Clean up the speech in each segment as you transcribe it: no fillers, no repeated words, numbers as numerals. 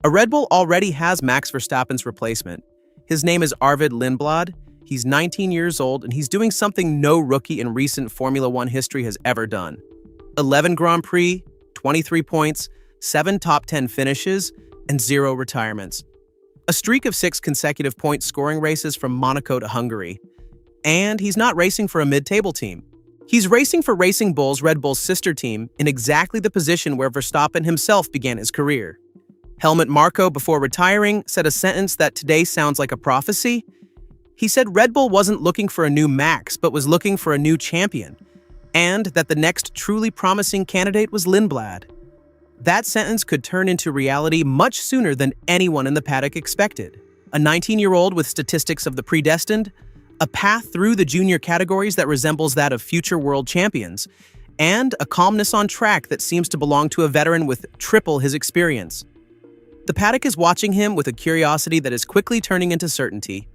A Red Bull already has Max Verstappen's replacement. His name is Arvid Lindblad. He's 19 years old, and he's doing something no rookie in recent Formula One history has ever done. 11 Grand Prix, 23 points, 7 top 10 finishes, and 0 retirements. A streak of 6 consecutive point-scoring races from Monaco to Hungary. And he's not racing for a mid-table team. He's racing for Racing Bulls, Red Bull's sister team, in exactly the position where Verstappen himself began his career. Helmut Marko, before retiring, said a sentence that today sounds like a prophecy. He said Red Bull wasn't looking for a new Max, but was looking for a new champion, and that the next truly promising candidate was Lindblad. That sentence could turn into reality much sooner than anyone in the paddock expected. A 19-year-old with statistics of the predestined, a path through the junior categories that resembles that of future world champions, and a calmness on track that seems to belong to a veteran with triple his experience. The paddock is watching him with a curiosity that is quickly turning into certainty.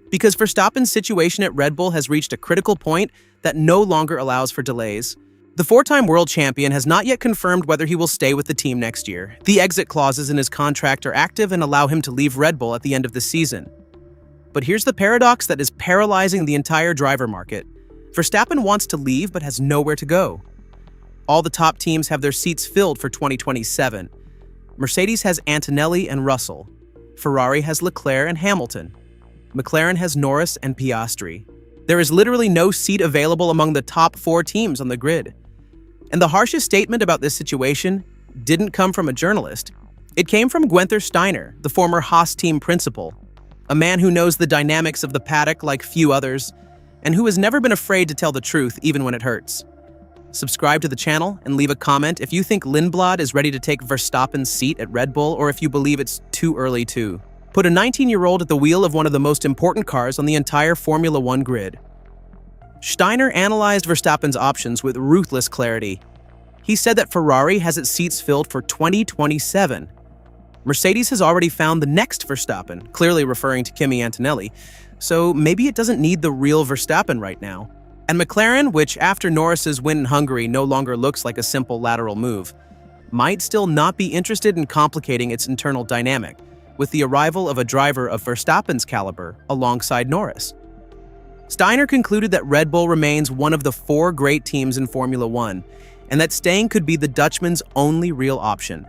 Because Verstappen's situation at Red Bull has reached a critical point that no longer allows for delays. The 4-time world champion has not yet confirmed whether he will stay with the team next year. The exit clauses in his contract are active and allow him to leave Red Bull at the end of the season. But here's the paradox that is paralyzing the entire driver market. Verstappen wants to leave but has nowhere to go. All the top teams have their seats filled for 2027. Mercedes has Antonelli and Russell. Ferrari has Leclerc and Hamilton. McLaren has Norris and Piastri. There is literally no seat available among the top 4 teams on the grid. And the harshest statement about this situation didn't come from a journalist. It came from Günther Steiner, the former Haas team principal, a man who knows the dynamics of the paddock like few others, and who has never been afraid to tell the truth even when it hurts. Subscribe to the channel and leave a comment if you think Lindblad is ready to take Verstappen's seat at Red Bull or if you believe it's too early to. Put a 19-year-old at the wheel of one of the most important cars on the entire Formula One grid. Steiner analyzed Verstappen's options with ruthless clarity. He said that Ferrari has its seats filled for 2027. Mercedes has already found the next Verstappen, clearly referring to Kimi Antonelli, so maybe it doesn't need the real Verstappen right now. And McLaren, which after Norris's win in Hungary no longer looks like a simple lateral move, might still not be interested in complicating its internal dynamic with the arrival of a driver of Verstappen's caliber alongside Norris. Steiner concluded that Red Bull remains one of the 4 great teams in Formula One, and that staying could be the Dutchman's only real option.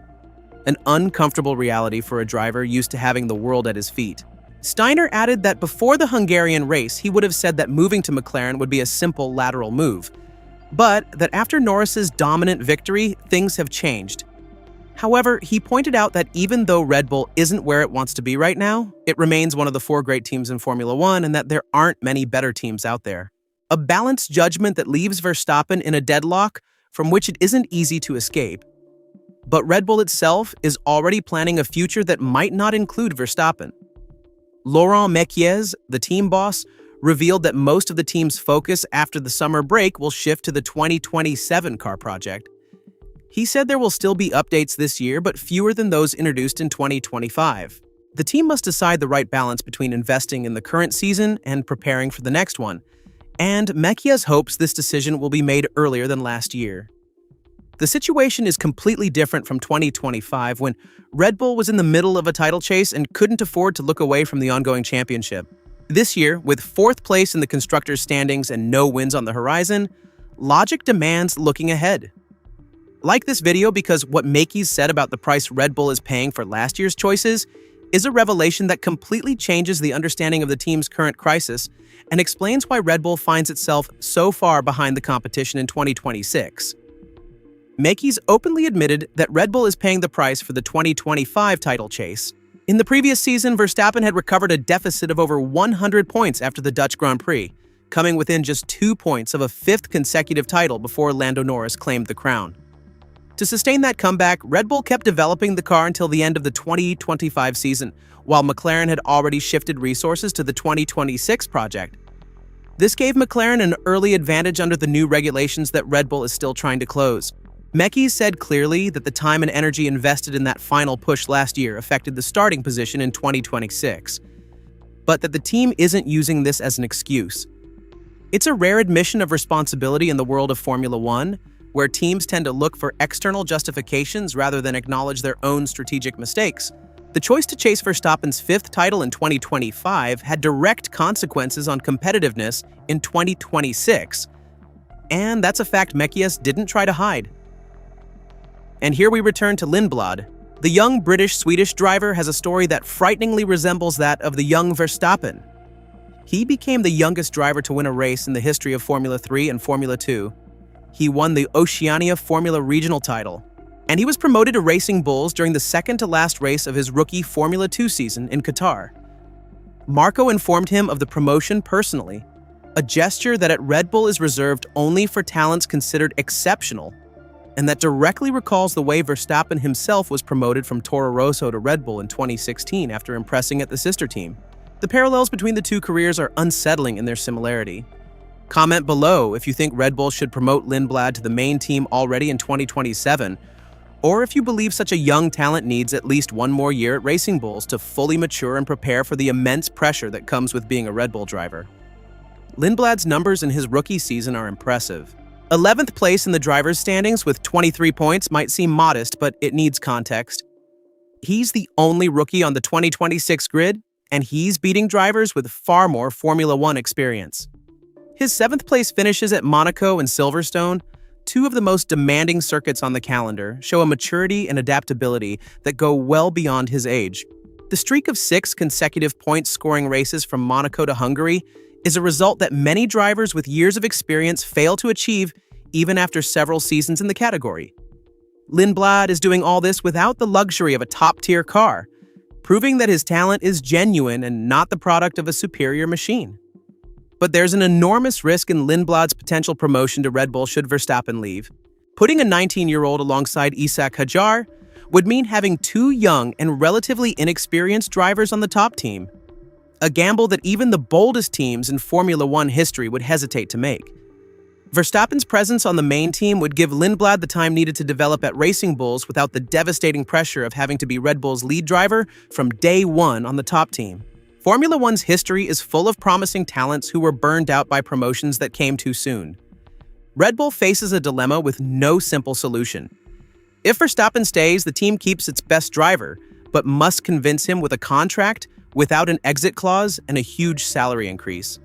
An uncomfortable reality for a driver used to having the world at his feet. Steiner added that before the Hungarian race, he would have said that moving to McLaren would be a simple lateral move, but that after Norris's dominant victory, things have changed. However, he pointed out that even though Red Bull isn't where it wants to be right now, it remains one of the 4 great teams in Formula One and that there aren't many better teams out there. A balanced judgment that leaves Verstappen in a deadlock from which it isn't easy to escape. But Red Bull itself is already planning a future that might not include Verstappen. Laurent Mekies, the team boss, revealed that most of the team's focus after the summer break will shift to the 2027 car project. He said there will still be updates this year, but fewer than those introduced in 2025. The team must decide the right balance between investing in the current season and preparing for the next one, and Mekies hopes this decision will be made earlier than last year. The situation is completely different from 2025 when Red Bull was in the middle of a title chase and couldn't afford to look away from the ongoing championship. This year, with 4th place in the constructors' standings and no wins on the horizon, logic demands looking ahead. Like this video because what Mekies said about the price Red Bull is paying for last year's choices is a revelation that completely changes the understanding of the team's current crisis and explains why Red Bull finds itself so far behind the competition in 2026. Mekies openly admitted that Red Bull is paying the price for the 2025 title chase. In the previous season, Verstappen had recovered a deficit of over 100 points after the Dutch Grand Prix, coming within just 2 points of a 5th consecutive title before Lando Norris claimed the crown. To sustain that comeback, Red Bull kept developing the car until the end of the 2025 season, while McLaren had already shifted resources to the 2026 project. This gave McLaren an early advantage under the new regulations that Red Bull is still trying to close. Mekies said clearly that the time and energy invested in that final push last year affected the starting position in 2026, but that the team isn't using this as an excuse. It's a rare admission of responsibility in the world of Formula One, where teams tend to look for external justifications rather than acknowledge their own strategic mistakes. The choice to chase Verstappen's fifth title in 2025 had direct consequences on competitiveness in 2026. And that's a fact Mekies didn't try to hide. And here we return to Lindblad. The young British-Swedish driver has a story that frighteningly resembles that of the young Verstappen. He became the youngest driver to win a race in the history of Formula 3 and Formula 2. He won the Oceania Formula Regional title, and he was promoted to Racing Bulls during the second-to-last race of his rookie Formula 2 season in Qatar. Marco informed him of the promotion personally, a gesture that at Red Bull is reserved only for talents considered exceptional, and that directly recalls the way Verstappen himself was promoted from Toro Rosso to Red Bull in 2016 after impressing at the sister team. The parallels between the two careers are unsettling in their similarity. Comment below if you think Red Bull should promote Lindblad to the main team already in 2027, or if you believe such a young talent needs at least one more year at Racing Bulls to fully mature and prepare for the immense pressure that comes with being a Red Bull driver. Lindblad's numbers in his rookie season are impressive. 11th place in the drivers' standings with 23 points might seem modest, but it needs context. He's the only rookie on the 2026 grid, and he's beating drivers with far more Formula 1 experience. His 7th place finishes at Monaco and Silverstone, two of the most demanding circuits on the calendar, show a maturity and adaptability that go well beyond his age. The streak of 6 consecutive point-scoring races from Monaco to Hungary is a result that many drivers with years of experience fail to achieve even after several seasons in the category. Lindblad is doing all this without the luxury of a top-tier car, proving that his talent is genuine and not the product of a superior machine. But there's an enormous risk in Lindblad's potential promotion to Red Bull should Verstappen leave. Putting a 19-year-old alongside Isack Hadjar would mean having two young and relatively inexperienced drivers on the top team, a gamble that even the boldest teams in Formula 1 history would hesitate to make. Verstappen's presence on the main team would give Lindblad the time needed to develop at Racing Bulls without the devastating pressure of having to be Red Bull's lead driver from day one on the top team. Formula 1's history is full of promising talents who were burned out by promotions that came too soon. Red Bull faces a dilemma with no simple solution. If Verstappen stays, the team keeps its best driver, but must convince him with a contract without an exit clause and a huge salary increase.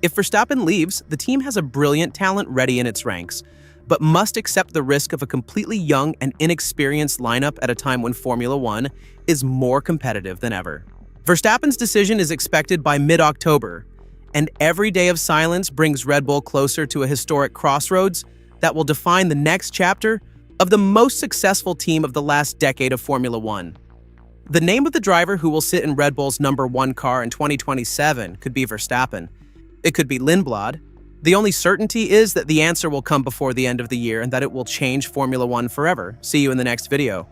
If Verstappen leaves, the team has a brilliant talent ready in its ranks, but must accept the risk of a completely young and inexperienced lineup at a time when Formula 1 is more competitive than ever. Verstappen's decision is expected by mid-October, and every day of silence brings Red Bull closer to a historic crossroads that will define the next chapter of the most successful team of the last decade of Formula 1. The name of the driver who will sit in Red Bull's #1 car in 2027 could be Verstappen. It could be Lindblad. The only certainty is that the answer will come before the end of the year and that it will change Formula 1 forever. See you in the next video.